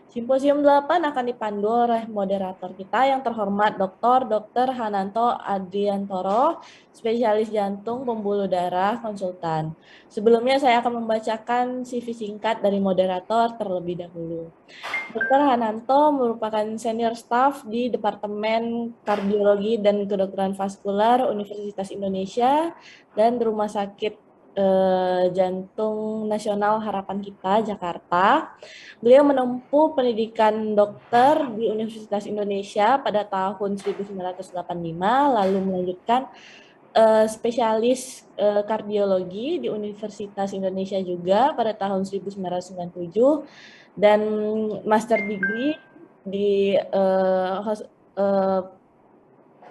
Simposium 8 akan dipandu oleh moderator kita yang terhormat Dr. Hananto Adriantoro, spesialis jantung, pembuluh darah, konsultan. Sebelumnya saya akan membacakan CV singkat dari moderator terlebih dahulu. Dr. Hananto merupakan senior staff di Departemen Kardiologi dan Kedokteran Vaskular Universitas Indonesia dan Rumah Sakit Jantung Nasional Harapan Kita, Jakarta. Beliau menempuh pendidikan dokter di Universitas Indonesia pada tahun 1985, lalu melanjutkan spesialis kardiologi di Universitas Indonesia juga pada tahun 1997 dan master degree di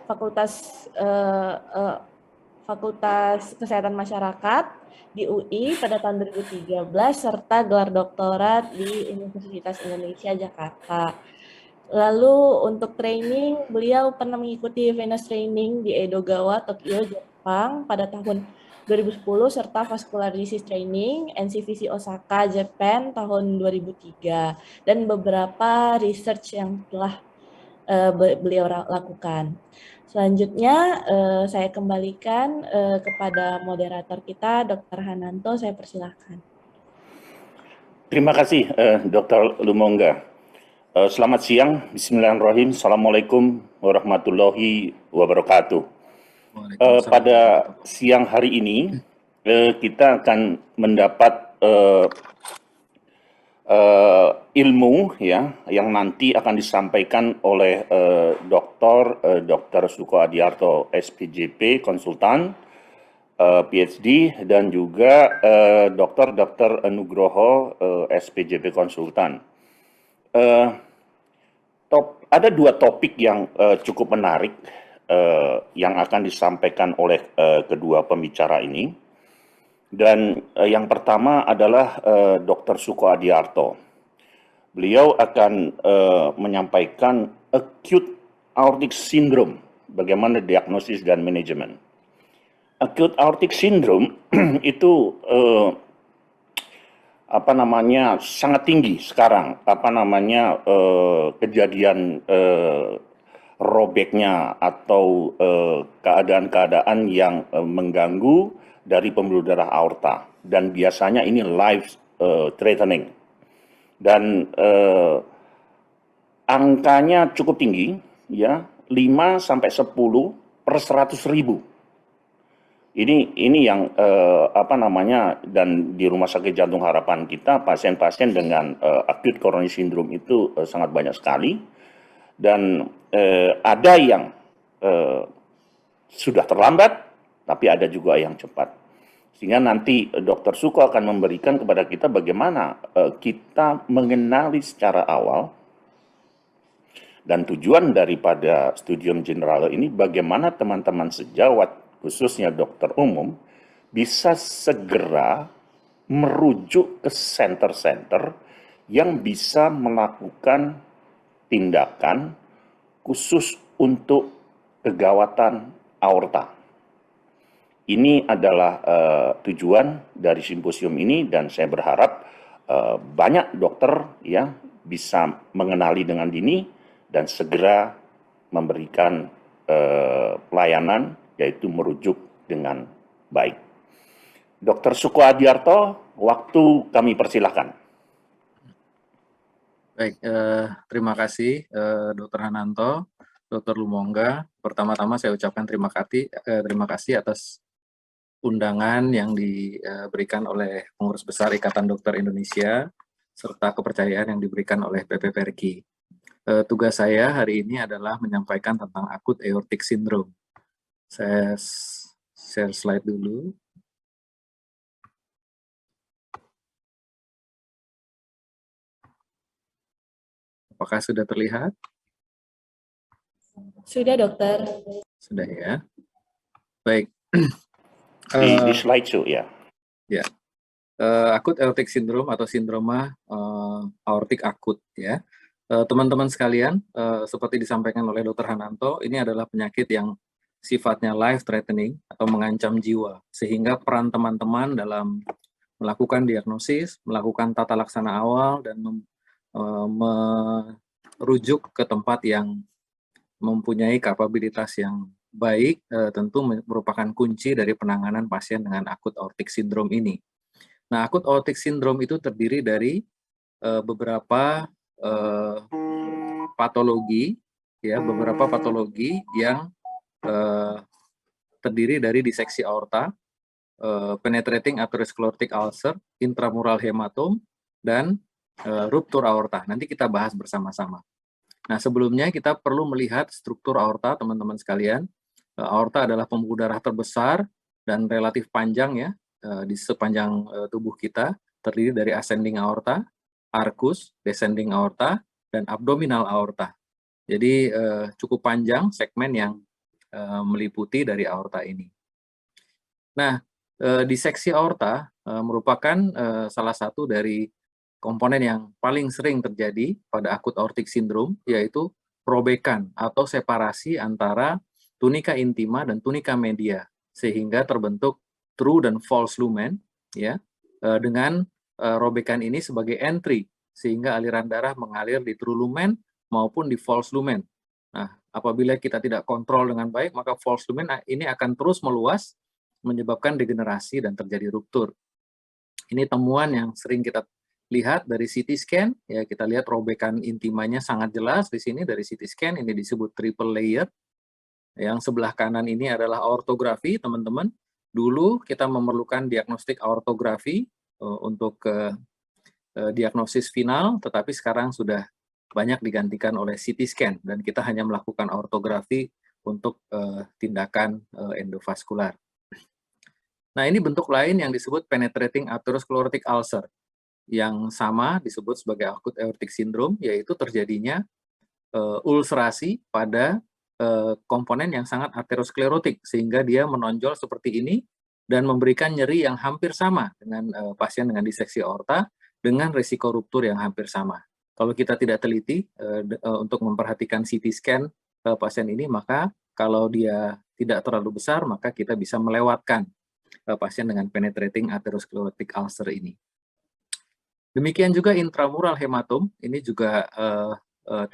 Fakultas Fakultas Kesehatan Masyarakat di UI pada tahun 2013 serta gelar doktorat di Universitas Indonesia Jakarta. Lalu untuk training, beliau pernah mengikuti venous training di Edogawa, Tokyo, Jepang pada tahun 2010 serta vascular disease training NCVC Osaka, Japan tahun 2003 dan beberapa research yang telah beliau lakukan. Selanjutnya saya kembalikan kepada moderator kita, Dr. Hananto, saya persilahkan. Terima kasih Dr. Lumongga. Selamat siang, bismillahirrahmanirrahim, assalamualaikum warahmatullahi wabarakatuh. Pada siang hari ini kita akan mendapat ilmu ya yang nanti akan disampaikan oleh Dr. Suko Adiarto, SPJP, konsultan, PhD, dan juga Dr. Nugroho, SPJP, konsultan. Ada dua topik yang cukup menarik yang akan disampaikan oleh kedua pembicara ini. Dan yang pertama adalah Dr. Suko Adiarto. Beliau akan menyampaikan acute aortic syndrome, bagaimana diagnosis dan manajemen. Acute aortic syndrome itu sangat tinggi sekarang, kejadian robeknya atau keadaan-keadaan yang mengganggu dari pembuluh darah aorta, dan biasanya ini life threatening dan angkanya cukup tinggi ya, 5 sampai 10 per 100.000. Ini yang dan di Rumah Sakit Jantung Harapan Kita pasien-pasien dengan acute coronary syndrome itu sangat banyak sekali, dan ada yang sudah terlambat tapi ada juga yang cepat. Sehingga nanti Dr. Suko akan memberikan kepada kita bagaimana kita mengenali secara awal, dan tujuan daripada studium generale ini bagaimana teman-teman sejawat, khususnya dokter umum, bisa segera merujuk ke center-center yang bisa melakukan tindakan khusus untuk kegawatan aorta. Ini adalah tujuan dari simposium ini, dan saya berharap banyak dokter ya bisa mengenali dengan dini dan segera memberikan pelayanan, yaitu merujuk dengan baik. Dr. Suko Adiarto, waktu kami persilahkan. Baik, terima kasih Dr. Hananto, Dr. Lumongga. Pertama-tama saya ucapkan terima kasih atas undangan yang diberikan oleh Pengurus Besar Ikatan Dokter Indonesia serta kepercayaan yang diberikan oleh PPPRKI. Tugas saya hari ini adalah menyampaikan tentang acute aortic syndrome. Saya share slide dulu. Apakah sudah terlihat? Sudah, dokter. Sudah ya. Baik. Di slideshow ya. Ya. Acute aortic syndrome atau sindroma aortik akut ya. Teman-teman sekalian, seperti disampaikan oleh Dr. Hananto, ini adalah penyakit yang sifatnya life threatening atau mengancam jiwa, sehingga peran teman-teman dalam melakukan diagnosis, melakukan tata laksana awal, dan merujuk ke tempat yang mempunyai kapabilitas yang baik, tentu merupakan kunci dari penanganan pasien dengan akut aortic syndrome ini. Nah, akut aortic syndrome itu terdiri dari beberapa patologi, ya, beberapa patologi yang terdiri dari diseksi aorta, penetrating atherosclerotic ulcer, intramural hematom, dan ruptur aorta. Nanti kita bahas bersama-sama. Nah, sebelumnya kita perlu melihat struktur aorta, teman-teman sekalian. Aorta adalah pembuluh darah terbesar dan relatif panjang, ya, di sepanjang tubuh kita, terdiri dari ascending aorta, arcus, descending aorta, dan abdominal aorta. Jadi cukup panjang segmen yang meliputi dari aorta ini. Nah, diseksi aorta merupakan salah satu dari komponen yang paling sering terjadi pada akut aortic syndrome, yaitu robekan atau separasi antara tunika intima dan tunika media, sehingga terbentuk true dan false lumen, ya, dengan robekan ini sebagai entry, sehingga aliran darah mengalir di true lumen maupun di false lumen. Nah, apabila kita tidak kontrol dengan baik, maka false lumen ini akan terus meluas, menyebabkan degenerasi dan terjadi ruptur. Ini temuan yang sering kita lihat dari CT scan, ya, kita lihat robekan intimanya sangat jelas di sini dari CT scan, ini disebut triple layer. Yang sebelah kanan ini adalah aortografi, teman-teman. Dulu kita memerlukan diagnostik aortografi untuk diagnosis final, tetapi sekarang sudah banyak digantikan oleh CT scan, dan kita hanya melakukan aortografi untuk tindakan endovaskular. Nah, ini bentuk lain yang disebut penetrating atherosclerotic ulcer, yang sama disebut sebagai akut aortic syndrome, yaitu terjadinya ulcerasi pada komponen yang sangat atherosklerotik, sehingga dia menonjol seperti ini dan memberikan nyeri yang hampir sama dengan pasien dengan diseksi aorta, dengan risiko ruptur yang hampir sama. Kalau kita tidak teliti untuk memperhatikan CT scan pasien ini, maka kalau dia tidak terlalu besar, maka kita bisa melewatkan pasien dengan penetrating atherosclerotic ulcer ini. Demikian juga intramural hematom, ini juga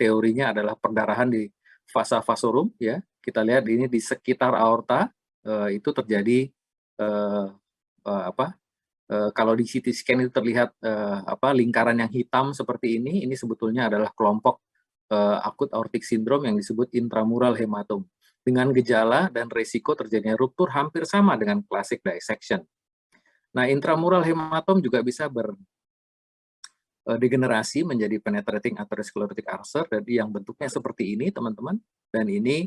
teorinya adalah perdarahan di vasa vasorum, ya. Kita lihat ini di sekitar aorta itu terjadi kalau di CT scan itu terlihat lingkaran yang hitam seperti ini sebetulnya adalah kelompok akut aortic syndrome yang disebut intramural hematom, dengan gejala dan risiko terjadinya ruptur hampir sama dengan classic dissection. Nah, intramural hematom juga bisa degenerasi menjadi penetrating atherosclerotic ulcer, jadi yang bentuknya seperti ini, teman-teman, dan ini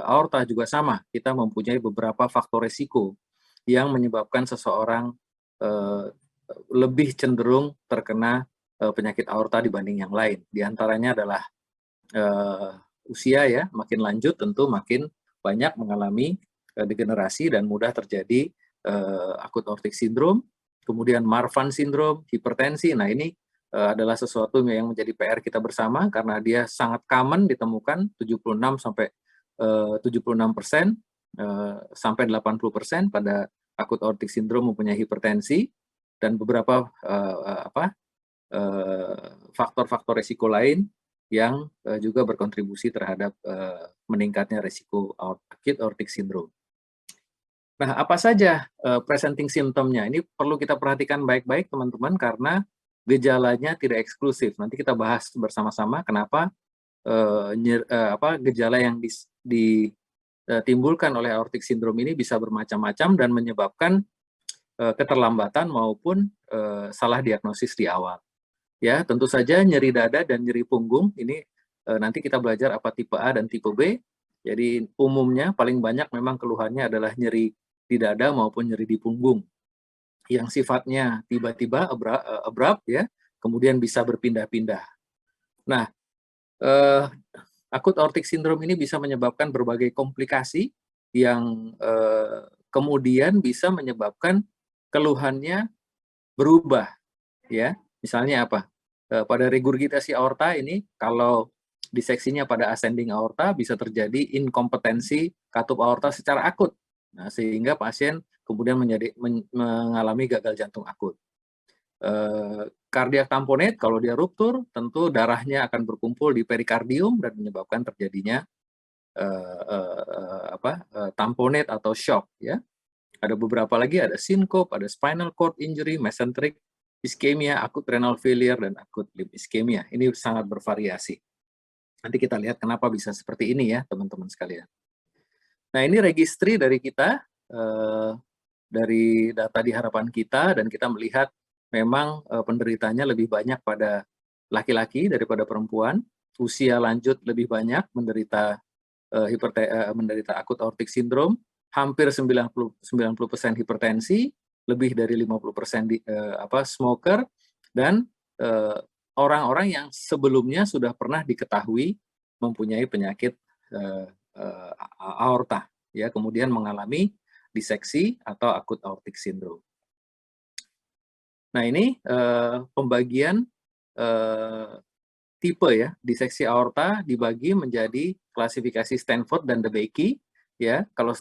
aorta juga sama, kita mempunyai beberapa faktor risiko yang menyebabkan seseorang lebih cenderung terkena penyakit aorta dibanding yang lain. Di antaranya adalah usia, ya, makin lanjut tentu makin banyak mengalami degenerasi dan mudah terjadi akut aortic syndrome, kemudian Marfan syndrome, hipertensi. Nah, ini adalah sesuatu yang menjadi PR kita bersama karena dia sangat common ditemukan, 76% sampai 80% pada akut aortic syndrome mempunyai hipertensi, dan beberapa faktor-faktor risiko lain yang juga berkontribusi terhadap meningkatnya risiko akut aortic syndrome. Nah, apa saja presenting symptomnya? Ini perlu kita perhatikan baik-baik, teman-teman, karena gejalanya tidak eksklusif. Nanti kita bahas bersama-sama kenapa gejala yang ditimbulkan oleh aortic syndrome ini bisa bermacam-macam dan menyebabkan keterlambatan maupun salah diagnosis di awal. Ya, tentu saja nyeri dada dan nyeri punggung ini nanti kita belajar apa tipe A dan tipe B. Jadi umumnya paling banyak memang keluhannya adalah nyeri di dada maupun nyeri di punggung, yang sifatnya tiba-tiba abrupt, ya, kemudian bisa berpindah-pindah. Nah, Akut aortic syndrome ini bisa menyebabkan berbagai komplikasi yang kemudian bisa menyebabkan keluhannya berubah, ya. Misalnya apa? Pada regurgitasi aorta ini, kalau diseksinya pada ascending aorta, bisa terjadi inkompetensi katup aorta secara akut. Nah, sehingga pasien kemudian mengalami gagal jantung akut. Cardiac tamponade, kalau dia ruptur, tentu darahnya akan berkumpul di perikardium dan menyebabkan terjadinya tamponade atau shock, ya. Ada beberapa lagi, ada syncope, ada spinal cord injury, mesenteric ischemia, akut renal failure, dan akut limb ischemia. Ini sangat bervariasi. Nanti kita lihat kenapa bisa seperti ini ya, teman-teman sekalian. Nah, ini registry dari kita, dari data di harapan kita, dan kita melihat memang penderitanya lebih banyak pada laki-laki daripada perempuan. Usia lanjut lebih banyak menderita akut aortic syndrome, hampir 90% hipertensi, lebih dari 50% smoker, dan orang-orang yang sebelumnya sudah pernah diketahui mempunyai penyakit aorta, ya, kemudian mengalami diseksi atau akut aortic syndrome. Nah, ini pembagian tipe ya, diseksi aorta dibagi menjadi klasifikasi Stanford dan DeBakey, ya. Kalau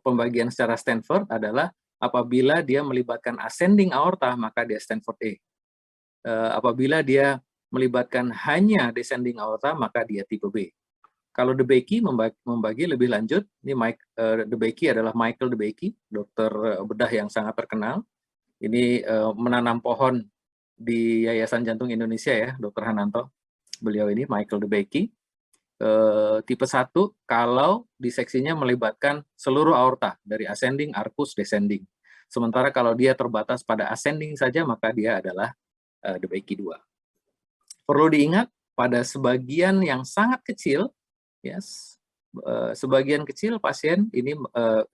pembagian secara Stanford adalah apabila dia melibatkan ascending aorta, maka dia Stanford A. Apabila dia melibatkan hanya descending aorta, maka dia tipe B. Kalau DeBakey membagi lebih lanjut, ini DeBakey adalah Michael DeBakey, dokter bedah yang sangat terkenal. Ini menanam pohon di Yayasan Jantung Indonesia ya, Dr. Hananto. Beliau ini Michael DeBakey. Tipe 1 kalau diseksinya melibatkan seluruh aorta dari ascending, arcus, descending. Sementara kalau dia terbatas pada ascending saja, maka dia adalah DeBakey 2. Perlu diingat pada sebagian yang sangat kecil, yes, sebagian kecil pasien ini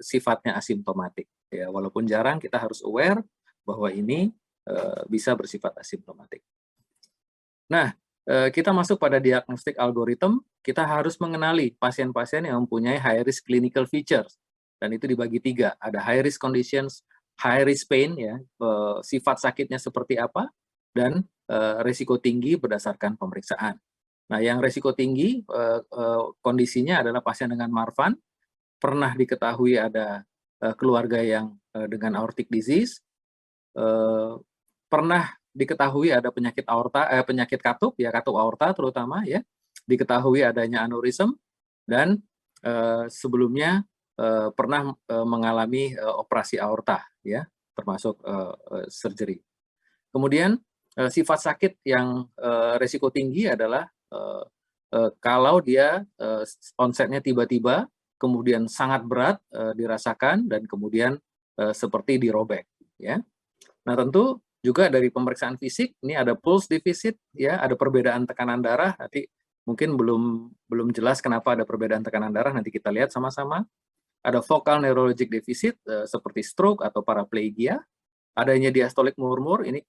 sifatnya asimptomatik. Ya, walaupun jarang, kita harus aware bahwa ini bisa bersifat asimptomatik. Nah, kita masuk pada diagnostik algoritma, kita harus mengenali pasien-pasien yang mempunyai high risk clinical features, dan itu dibagi 3. Ada high risk conditions, high risk pain, ya, sifat sakitnya seperti apa, dan risiko tinggi berdasarkan pemeriksaan. Nah, yang risiko tinggi kondisinya adalah pasien dengan Marfan, pernah diketahui ada keluarga yang dengan aortic disease, pernah diketahui ada penyakit aorta, penyakit katup, ya, katup aorta terutama, ya, diketahui adanya aneurism, dan sebelumnya pernah mengalami operasi aorta, ya, termasuk surgery. Kemudian sifat sakit yang risiko tinggi adalah kalau dia onsetnya tiba-tiba, kemudian sangat berat dirasakan, dan kemudian seperti dirobek, ya. Nah, tentu juga dari pemeriksaan fisik, ini ada pulse deficit, ya, ada perbedaan tekanan darah. Nanti mungkin belum jelas kenapa ada perbedaan tekanan darah, nanti kita lihat sama-sama. Ada focal neurologic deficit seperti stroke atau paraplegia. Adanya diastolik murmur, ini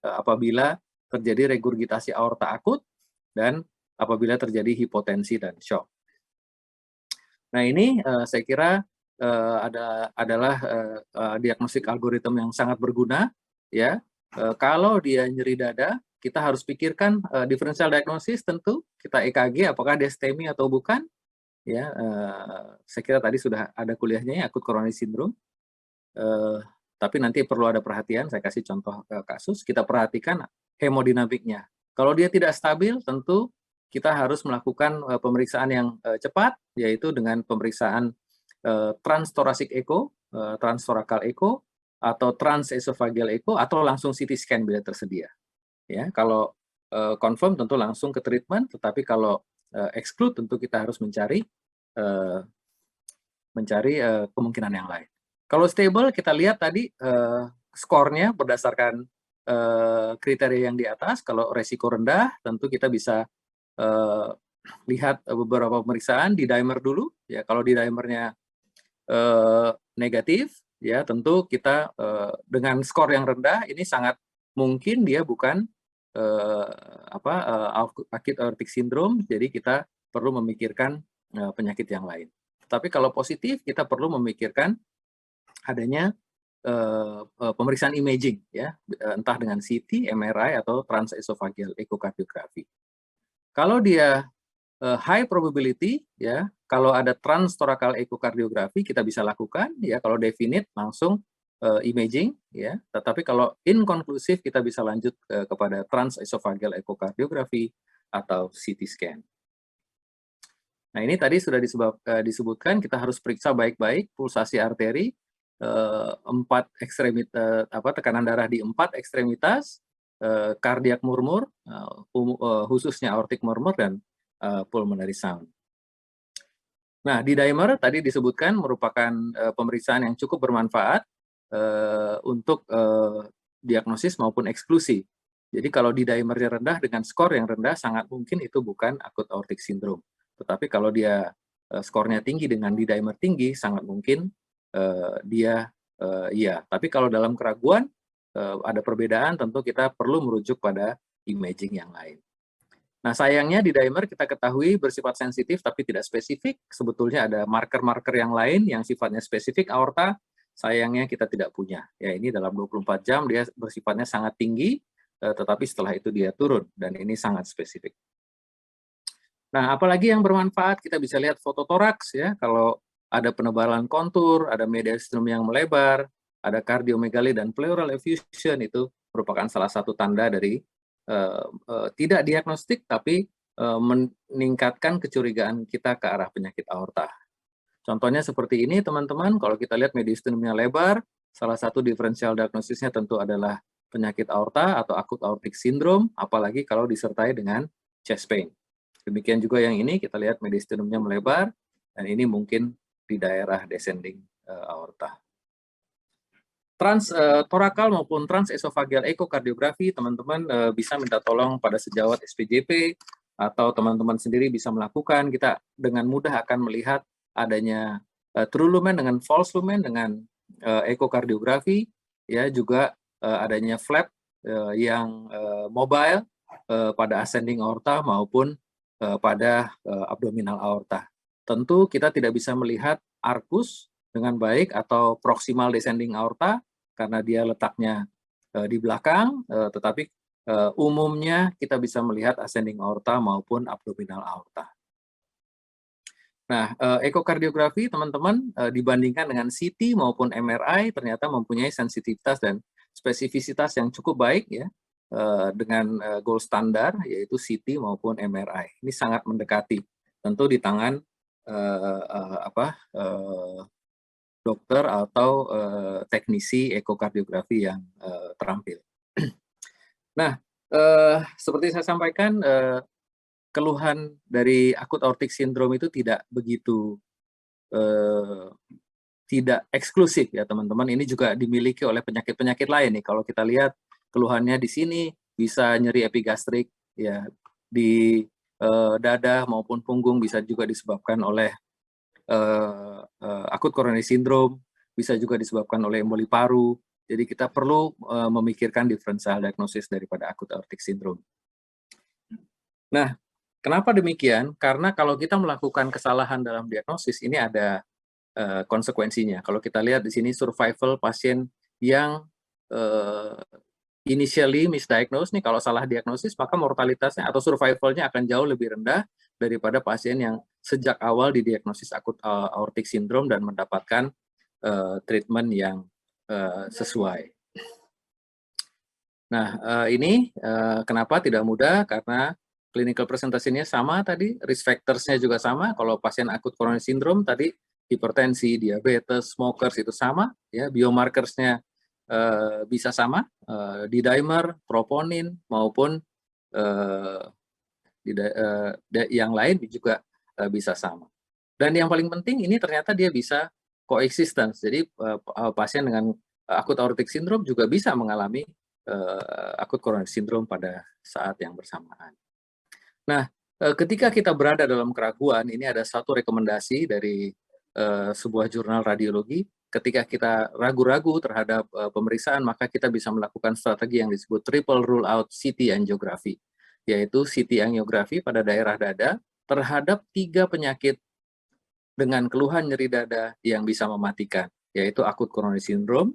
apabila terjadi regurgitasi aorta akut, dan apabila terjadi hipotensi dan shock. Nah, ini saya kira adalah diagnostik algoritma yang sangat berguna, ya. Kalau dia nyeri dada, kita harus pikirkan differential diagnosis, tentu kita EKG apakah dia STEMI atau bukan, ya. Saya kira tadi sudah ada kuliahnya ya, akut coronary syndrome. Tapi nanti perlu ada perhatian, saya kasih contoh kasus, kita perhatikan hemodinamiknya. Kalau dia tidak stabil, tentu kita harus melakukan pemeriksaan yang cepat, yaitu dengan pemeriksaan transthoracic echo, transthoracal echo, atau transesophageal echo, atau langsung CT scan bila tersedia. Ya, kalau confirm tentu langsung ke treatment, tetapi kalau exclude tentu kita harus mencari kemungkinan yang lain. Kalau stable, kita lihat tadi skornya berdasarkan kriteria yang di atas. Kalau resiko rendah, tentu kita bisa lihat beberapa pemeriksaan di dimer dulu. Ya, kalau di dimernya negatif, ya, tentu kita dengan skor yang rendah ini sangat mungkin dia bukan acute aortic syndrome. Jadi kita perlu memikirkan penyakit yang lain. Tapi kalau positif, kita perlu memikirkan adanya pemeriksaan imaging, ya, entah dengan CT, MRI, atau transesophageal echocardiogram. Kalau dia high probability, ya, kalau ada transtoracal echocardiogram kita bisa lakukan, ya, kalau definite langsung imaging, ya. Tetapi kalau inkonklusif kita bisa lanjut kepada transesophageal echocardiogram atau CT scan. Nah, ini tadi sudah disebutkan, kita harus periksa baik-baik pulsasi arteri, tekanan darah di 4 ekstremitas, cardiac murmur, khususnya aortic murmur, dan pulmonary sound. Nah, D-dimer tadi disebutkan merupakan pemeriksaan yang cukup bermanfaat untuk diagnosis maupun eksklusi. Jadi kalau D-dimernya rendah dengan skor yang rendah, sangat mungkin itu bukan acute aortic syndrome. Tetapi kalau dia skornya tinggi dengan D-dimer tinggi, sangat mungkin dia iya. Tapi kalau dalam keraguan ada perbedaan, tentu kita perlu merujuk pada imaging yang lain. Nah, sayangnya D-dimer kita ketahui bersifat sensitif tapi tidak spesifik. Sebetulnya ada marker-marker yang lain yang sifatnya spesifik aorta, sayangnya kita tidak punya. Ya, ini dalam 24 jam dia bersifatnya sangat tinggi, tetapi setelah itu dia turun, dan ini sangat spesifik. Nah, apalagi yang bermanfaat, kita bisa lihat foto toraks, ya, kalau ada penebalan kontur, ada mediastinum yang melebar, ada kardiomegali dan pleural effusion, itu merupakan salah satu tanda dari tidak diagnostik, tapi meningkatkan kecurigaan kita ke arah penyakit aorta. Contohnya seperti ini, teman-teman, kalau kita lihat mediastinumnya lebar, salah satu diferensial diagnosisnya tentu adalah penyakit aorta atau acute aortic syndrome, apalagi kalau disertai dengan chest pain. Demikian juga yang ini, kita lihat mediastinumnya melebar, dan ini mungkin di daerah descending aorta. Transtorakal maupun transesophageal echocardiogram, teman-teman bisa minta tolong pada sejawat SPJP, atau teman-teman sendiri bisa melakukan. Kita dengan mudah akan melihat adanya true lumen dengan false lumen dengan echocardiogram, ya, juga adanya flap yang mobile pada ascending aorta maupun pada abdominal aorta. Tentu kita tidak bisa melihat arcus dengan baik atau proximal descending aorta karena dia letaknya di belakang, tetapi umumnya kita bisa melihat ascending aorta maupun abdominal aorta. Nah, ekokardiografi, teman-teman, dibandingkan dengan CT maupun MRI ternyata mempunyai sensitivitas dan spesifisitas yang cukup baik, ya, dengan gold standar, yaitu CT maupun MRI. Ini sangat mendekati, tentu di tangan dokter atau teknisi ekokardiografi yang terampil. Nah, seperti saya sampaikan, keluhan dari acute aortic syndrome itu tidak begitu tidak eksklusif, ya, teman-teman. Ini juga dimiliki oleh penyakit-penyakit lain nih. Kalau kita lihat keluhannya di sini bisa nyeri epigastrik, ya, di dada maupun punggung bisa juga disebabkan oleh acute coronary syndrome, bisa juga disebabkan oleh emboli paru. Jadi kita perlu memikirkan differential diagnosis daripada acute aortic syndrome. Nah, kenapa demikian? Karena kalau kita melakukan kesalahan dalam diagnosis, ini ada konsekuensinya. Kalau kita lihat di sini survival pasien yang initially misdiagnosed nih, kalau salah diagnosis maka mortalitasnya atau survivalnya akan jauh lebih rendah daripada pasien yang sejak awal didiagnosis acute aortic syndrome dan mendapatkan treatment yang sesuai. Nah, ini kenapa tidak mudah? Karena clinical presentasinya sama tadi, risk factors-nya juga sama. Kalau pasien acute coronary syndrome tadi hipertensi, diabetes, smokers itu sama, ya, biomarkersnya bisa sama, D-dimer, troponin maupun yang lain juga bisa sama. Dan yang paling penting ini ternyata dia bisa coexistence. Jadi pasien dengan acute aortic syndrome juga bisa mengalami acute coronary syndrome pada saat yang bersamaan. Nah, ketika kita berada dalam keraguan, ini ada satu rekomendasi dari sebuah jurnal radiologi. Ketika kita ragu-ragu terhadap pemeriksaan, maka kita bisa melakukan strategi yang disebut triple rule out CT angiography, yaitu CT angiography pada daerah dada, terhadap 3 penyakit dengan keluhan nyeri dada yang bisa mematikan, yaitu akut coronary syndrome,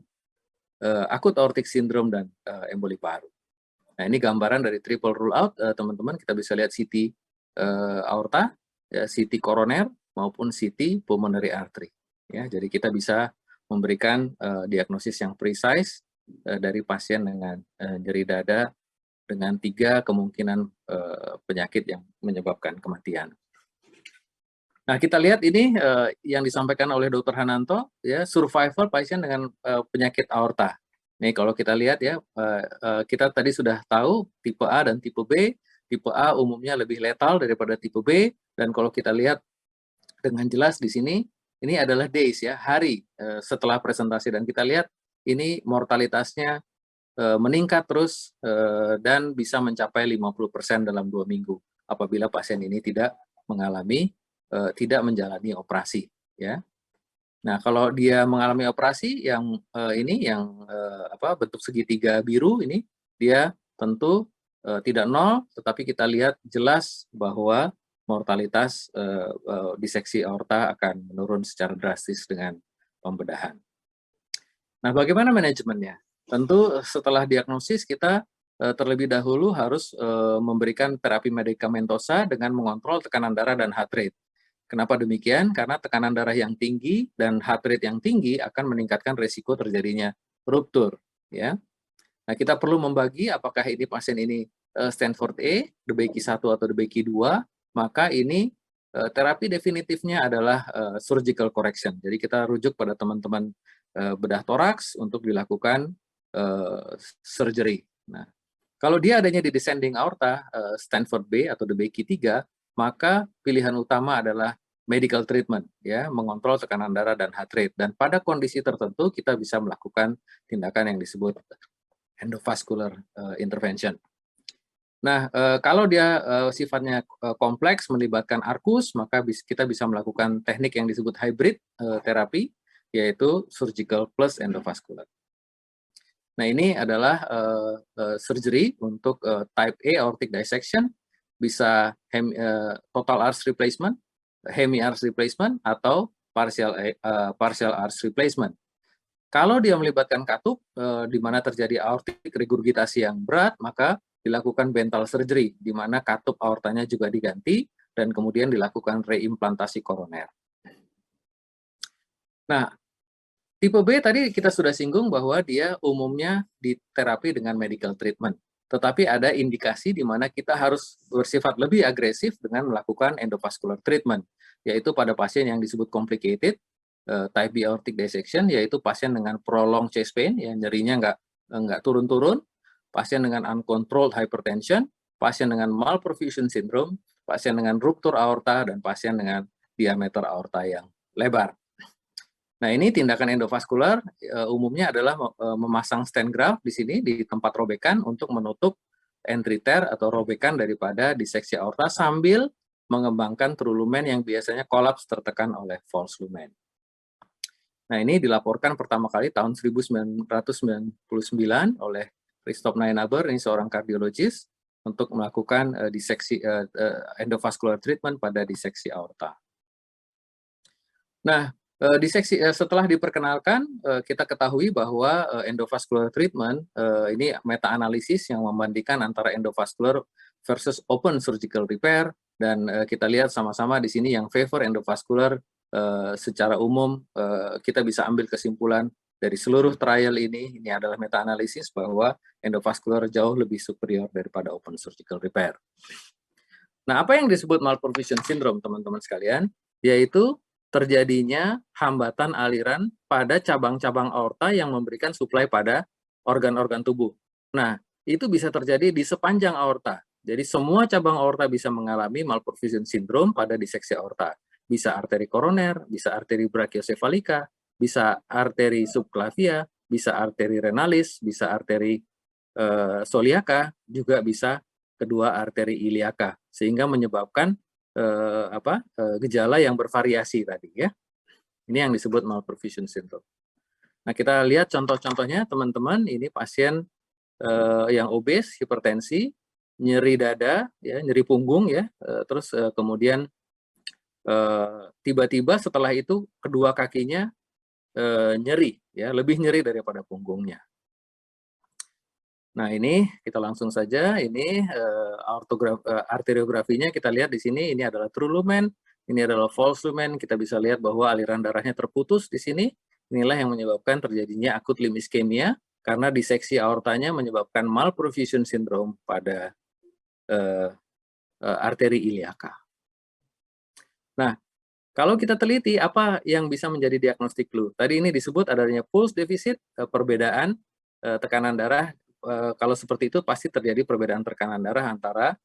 akut aortic syndrome, dan emboli paru. Nah, ini gambaran dari triple rule out, teman-teman. Kita bisa lihat CT aorta, ya, CT koroner, maupun CT pulmonary artery. Ya, jadi kita bisa memberikan diagnosis yang precise dari pasien dengan nyeri dada dengan 3 kemungkinan penyakit yang menyebabkan kematian. Nah, kita lihat ini yang disampaikan oleh Dr. Hananto, ya, survival pasien dengan penyakit aorta. Nih, kalau kita lihat ya, kita tadi sudah tahu tipe A dan tipe B. Tipe A umumnya lebih letal daripada tipe B, dan kalau kita lihat dengan jelas di sini, ini adalah days, ya, hari setelah presentasi, dan kita lihat ini mortalitasnya meningkat terus dan bisa mencapai 50% dalam 2 minggu apabila pasien ini tidak mengalami tidak menjalani operasi, ya. Nah, kalau dia mengalami operasi yang bentuk segitiga biru ini, dia tentu tidak nol, tetapi kita lihat jelas bahwa mortalitas diseksi aorta akan menurun secara drastis dengan pembedahan. Nah, bagaimana manajemennya? Tentu setelah diagnosis kita terlebih dahulu harus memberikan terapi medikamentosa dengan mengontrol tekanan darah dan heart rate. Kenapa demikian? Karena tekanan darah yang tinggi dan heart rate yang tinggi akan meningkatkan risiko terjadinya ruptur, ya. Nah, kita perlu membagi apakah ini pasien ini Stanford A, DeBakey 1 atau DeBakey 2, maka ini terapi definitifnya adalah surgical correction. Jadi kita rujuk pada teman-teman bedah toraks untuk dilakukan surgery. Nah, kalau dia adanya di descending aorta, Stanford B atau DeBakey 3, maka pilihan utama adalah medical treatment, ya, mengontrol tekanan darah dan heart rate. Dan pada kondisi tertentu kita bisa melakukan tindakan yang disebut endovascular intervention. Nah, kalau dia sifatnya kompleks melibatkan arkus, maka kita bisa melakukan teknik yang disebut hybrid terapi, yaitu surgical plus endovascular. Nah, ini adalah surgery untuk type A aortic dissection, bisa total arch replacement, hemi-arch replacement, atau partial arch replacement. Kalau dia melibatkan katup, di mana terjadi aortic regurgitasi yang berat, maka dilakukan bental surgery, di mana katup aortanya juga diganti, dan kemudian dilakukan reimplantasi koroner. Nah, tipe B tadi kita sudah singgung bahwa dia umumnya diterapi dengan medical treatment. Tetapi ada indikasi di mana kita harus bersifat lebih agresif dengan melakukan endovascular treatment, yaitu pada pasien yang disebut complicated, type B aortic dissection, yaitu pasien dengan prolonged chest pain, yang nyerinya nggak turun-turun, pasien dengan uncontrolled hypertension, pasien dengan malperfusion syndrome, pasien dengan ruptur aorta, dan pasien dengan diameter aorta yang lebar. Nah, ini tindakan endovaskular umumnya adalah memasang stent graft di sini di tempat robekan untuk menutup entry tear atau robekan daripada diseksi aorta sambil mengembangkan true lumen yang biasanya kolaps tertekan oleh false lumen. Nah, ini dilaporkan pertama kali tahun 1999 oleh Christoph Neinaber, ini seorang kardiologis, untuk melakukan diseksi endovascular treatment pada diseksi aorta. Nah, diseksi setelah diperkenalkan, kita ketahui bahwa endovascular treatment ini meta-analisis yang membandingkan antara endovascular versus open surgical repair, dan kita lihat sama-sama di sini yang favor endovascular. Secara umum kita bisa ambil kesimpulan dari seluruh trial ini adalah meta-analisis bahwa endovascular jauh lebih superior daripada open surgical repair. Nah, apa yang disebut malperfusion syndrome, teman-teman sekalian, yaitu terjadinya hambatan aliran pada cabang-cabang aorta yang memberikan suplai pada organ-organ tubuh. Nah, itu bisa terjadi di sepanjang aorta. Jadi semua cabang aorta bisa mengalami malperfusion syndrome pada diseksi aorta. Bisa arteri koroner, bisa arteri brachiosephalika, bisa arteri subclavia, bisa arteri renalis, bisa arteri soliaka, juga bisa kedua arteri iliaka, sehingga menyebabkan gejala yang bervariasi tadi, ya. Ini yang disebut malperfusion syndrome. Nah, kita lihat contoh-contohnya, teman-teman. Ini pasien yang obes, hipertensi, nyeri dada, ya, nyeri punggung, ya, terus kemudian tiba-tiba setelah itu kedua kakinya nyeri, ya, lebih nyeri daripada punggungnya. Nah, ini kita langsung saja, ini arteriografinya kita lihat di sini, ini adalah true lumen, ini adalah false lumen, kita bisa lihat bahwa aliran darahnya terputus di sini, inilah yang menyebabkan terjadinya akut limb ischemia, karena diseksi aortanya menyebabkan malperfusion syndrome pada arteri iliaka. Nah, kalau kita teliti apa yang bisa menjadi diagnostik clue, tadi ini disebut adanya pulse deficit, perbedaan tekanan darah. Kalau seperti itu pasti terjadi perbedaan tekanan darah antara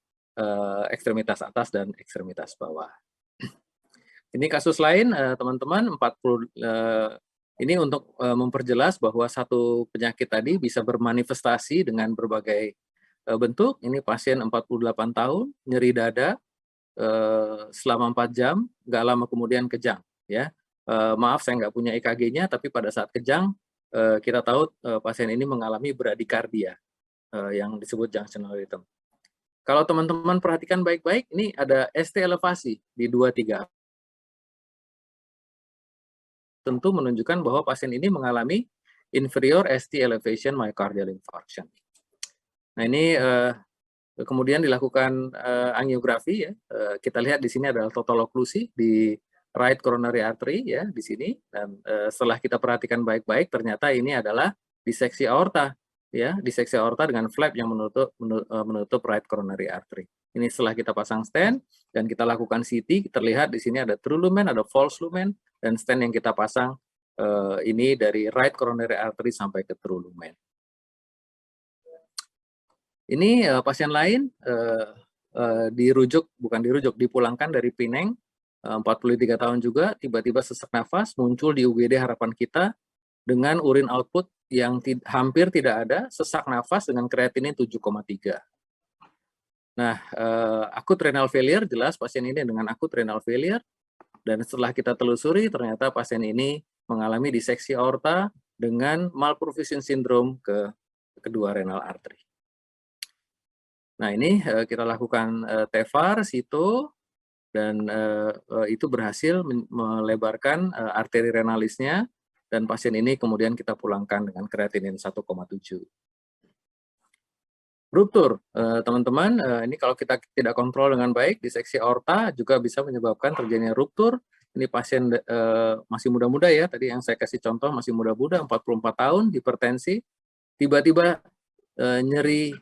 ekstremitas atas dan ekstremitas bawah. Ini kasus lain, teman-teman, 40 ini untuk memperjelas bahwa satu penyakit tadi bisa bermanifestasi dengan berbagai bentuk. Ini pasien 48 tahun, nyeri dada selama 4 jam, nggak lama kemudian kejang. Ya, maaf saya nggak punya EKG-nya, tapi pada saat kejang kita tahu pasien ini mengalami bradikardia yang disebut junctional rhythm. Kalau teman-teman perhatikan baik-baik, ini ada ST elevasi di 2-3. Tentu menunjukkan bahwa pasien ini mengalami inferior ST elevation myocardial infarction. Nah, ini kemudian dilakukan angiografi, ya. Kita lihat di sini adalah total oklusi di right coronary artery, ya, di sini, dan setelah kita perhatikan baik-baik ternyata ini adalah diseksi aorta, ya, diseksi aorta dengan flap yang menutup right coronary artery. Ini setelah kita pasang stent dan kita lakukan CT, terlihat di sini ada true lumen, ada false lumen, dan stent yang kita pasang ini dari right coronary artery sampai ke true lumen. Ini pasien lain dipulangkan dari Pineng, 43 tahun juga, tiba-tiba sesak nafas muncul di UGD harapan kita dengan urin output yang hampir tidak ada, sesak nafas dengan kreatinin 7,3. Nah, akut renal failure, jelas pasien ini dengan akut renal failure, dan setelah kita telusuri ternyata pasien ini mengalami diseksi aorta dengan malperfusion syndrome ke kedua renal artery. Nah, ini kita lakukan TEVAR, SITO, dan itu berhasil melebarkan arteri renalisnya, dan pasien ini kemudian kita pulangkan dengan kreatinin 1,7. Ruptur, teman-teman, ini kalau kita tidak kontrol dengan baik, diseksi aorta juga bisa menyebabkan terjadinya ruptur. Ini pasien masih muda-muda, ya, tadi yang saya kasih contoh masih muda-muda, 44 tahun, hipertensi, tiba-tiba nyeri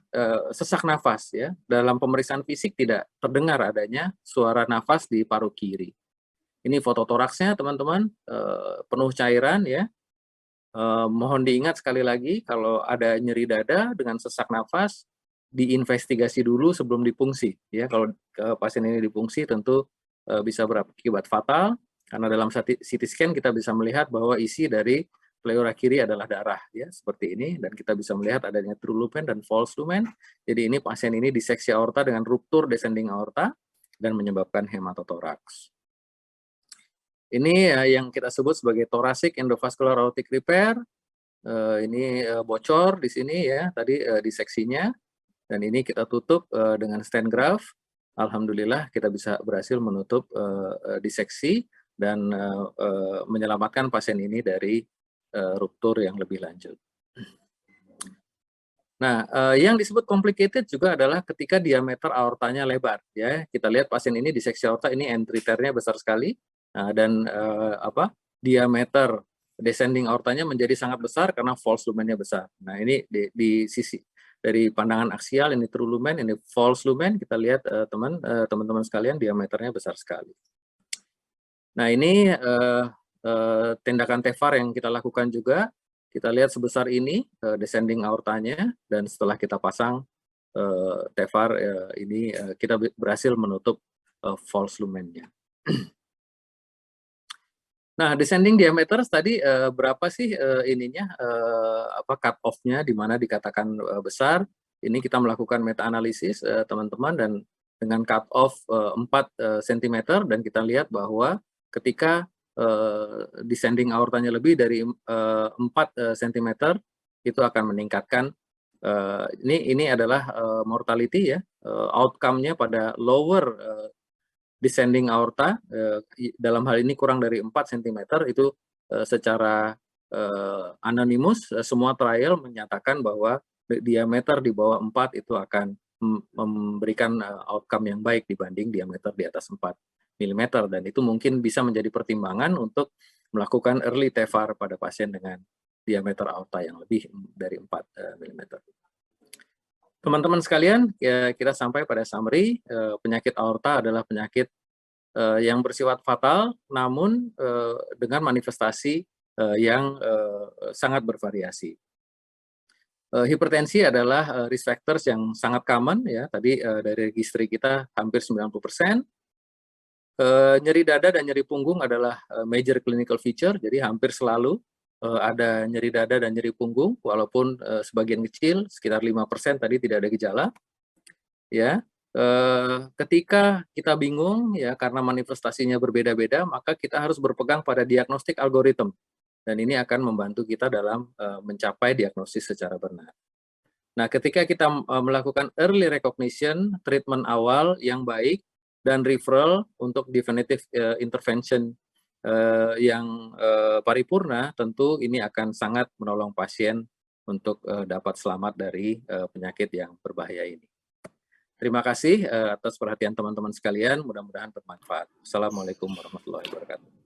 sesak nafas, ya. Dalam pemeriksaan fisik tidak terdengar adanya suara nafas di paru kiri. Ini foto toraksnya, teman-teman, penuh cairan, ya. Mohon diingat sekali lagi kalau ada nyeri dada dengan sesak nafas, diinvestigasi dulu sebelum dipungsi, ya. Kalau pasien ini dipungsi tentu bisa berakibat fatal, karena dalam CT scan kita bisa melihat bahwa isi dari pleura kiri adalah darah, ya, seperti ini, dan kita bisa melihat adanya true lumen dan false lumen. Jadi ini pasien ini diseksi aorta dengan ruptur descending aorta dan menyebabkan hematotoraks. Ini yang kita sebut sebagai thoracic endovascular aortic repair. Ini bocor di sini, ya, tadi diseksinya, dan ini kita tutup dengan stent graft. Alhamdulillah kita bisa berhasil menutup diseksi dan menyelamatkan pasien ini dari ruptur yang lebih lanjut. Nah, yang disebut complicated juga adalah ketika diameter aortanya lebar, ya. Kita lihat pasien ini diseksi aorta, ini entry-nya besar sekali, dan diameter descending aortanya menjadi sangat besar karena false lumennya besar. Nah, ini di sisi dari pandangan aksial, ini true lumen, ini false lumen. Kita lihat teman-teman sekalian, diameternya besar sekali. Nah, ini tindakan TEVAR yang kita lakukan juga. Kita lihat sebesar ini descending aortanya, dan setelah kita pasang TEVAR ini kita berhasil menutup false lumennya. Nah, descending diameter tadi berapa sih cut off-nya di mana dikatakan besar? Ini kita melakukan meta-analisis, teman-teman, dan dengan cut off 4 cm, dan kita lihat bahwa ketika descending aortanya lebih dari 4 cm, itu akan meningkatkan Ini adalah mortality ya, outcome-nya pada lower descending aorta, dalam hal ini kurang dari 4 cm itu secara anonimus semua trial menyatakan bahwa diameter di bawah 4 itu akan memberikan outcome yang baik dibanding diameter di atas 4 mm, dan itu mungkin bisa menjadi pertimbangan untuk melakukan early TEVAR pada pasien dengan diameter aorta yang lebih dari 4 mm. Teman-teman sekalian, ya, kita sampai pada summary. Penyakit aorta adalah penyakit yang bersifat fatal, namun dengan manifestasi yang sangat bervariasi. Hipertensi adalah risk factors yang sangat common, ya. Tadi dari registry kita hampir 90%. Nyeri dada dan nyeri punggung adalah major clinical feature, jadi hampir selalu ada nyeri dada dan nyeri punggung, walaupun sebagian kecil, sekitar 5% tadi tidak ada gejala. Ya, ketika kita bingung ya karena manifestasinya berbeda-beda, maka kita harus berpegang pada diagnostik algoritma, dan ini akan membantu kita dalam mencapai diagnosis secara benar. Nah, ketika kita melakukan early recognition, treatment awal yang baik, dan referral untuk definitive intervention yang paripurna, tentu ini akan sangat menolong pasien untuk dapat selamat dari penyakit yang berbahaya ini. Terima kasih atas perhatian teman-teman sekalian, mudah-mudahan bermanfaat. Assalamualaikum warahmatullahi wabarakatuh.